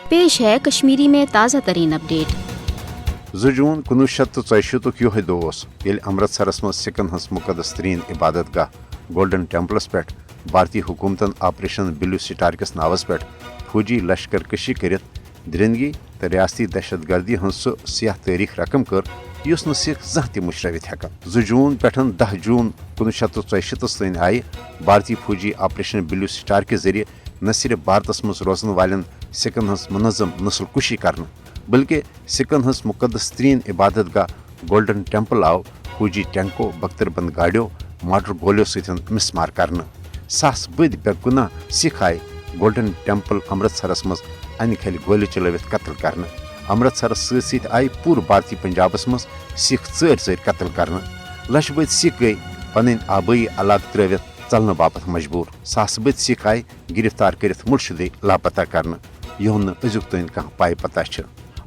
पेश है कश्मीरी में ताज़ा तरीन अपडेट। 2 जून 1964 योह दह ये अमृतसरस मज सिखन हज मुकदस तरीन इबादत गाह गोल्डन टेम्पलस पे भारतीय हुकूमतन ऑपरेशन ब्लू स्टार किस नावस पे फौजी लश्कर कशी कर दरिंदगी तो रियासती दहशत गर्दी हज सह सियाह तारीख रकम कर युस न सिख जह त मुशरवित हेकान। 2 जून पे 10 जून 1964 तन आई भारतीय फौजी ऑपरेशन ब्लू स्टार के जरिए न सिर्फ भारतस मज रोजन वाले सिखन हज मुनज़म नस्ल कुशी कर बल्कि सिखन हज मुकदस तरीन इबादत गाह गोल्डन टेम्पल आव फौजी टैंको बख्तरबंद गाड़ियों मार्टर गोलियों सतन मिसमार कर सास बद बेगुनाह सिख आए गोल्डन टेम्पल अमृतसरस मज अन खल गोली चलवित कत्ल कर। अमृतसरस सत आई पूर्व भारतीय पंजाबस मज सिख चर कत्ल कर। लश बद सिख गई पन आबाई इलाक त्रवित चलने बापत मजबूर। सास बद सिख आए गिरफ्तार कर मुर्शदे लापता कर यह अजुक तन कह पाई पता।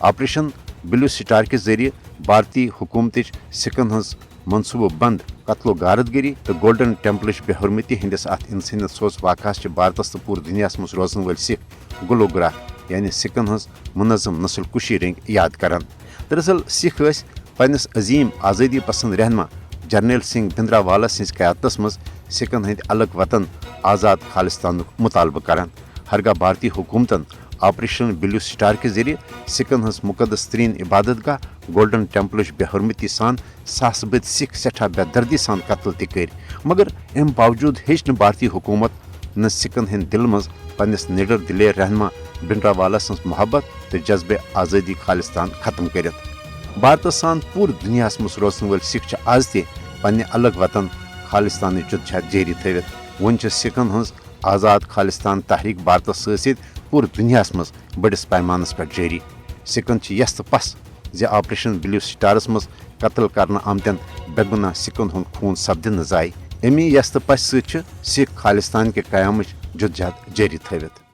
ऑपरेशन ब्लू स्टार के जरिए भारतीय हुकूमत सिखन हज मनसूबह बंद कत्लो गारतगरी तो गोल्डन टेम्पलच बेहरमती हंदिस अत इंसानियत सोच वाक़ भारत तो पूरे दुनिया मज रोजन वाल सिख गुलोग्राह यानी सिखन हज मुनज़म नस्ल कुशी रंग याद करान। दरअसल सिख पन्निस अजीम आज़ादी पसंद रहनमा जर्नैल सिंह भिंद्रावाला सिंज क़यादतस मज सिखन हंद अलग वतन आज़ाद खालिस्तान मुतालबा करान। हरगा भारतीय हुकूमतन ऑपरेशन ब्लू स्टार के जरिए सिखन हज मुकदस तरीन इबादत गाह गोल्डन टेम्पलच बेहरमती सान सास बद सिख सठा बेदर्दी सान कत्ल कर मगर अम बावजूद हेच भारतीय हुकूमत न सिखन हंद दिल मज पन्निस निडर दिलेर रहनमा भिंडरावाला सन्स मोहब्बत तो जज्बे आज़ादी खालिस्तान खत्म कर। भारत सान पूरे दुनिया मज रोजन वाल सिख आज ते पन्ने अलग वतन खालिस्तान जुदजहद जारी थवित। वन सिखन हज आज़ाद खालिस्तान तहरीक भारत सत पूरे दुनिया मज बड़िस पैमानस पे जारी। सिखन यस तो पस जे ऑपरेशन ब्लू स्टारस मज कत्ल कर आमतन बेगुनाह सिखन हुंद खून सपद न जाय। अमी यस तो पस सिख खालिस्तान के क़यामच जुदजहद जारी थवित।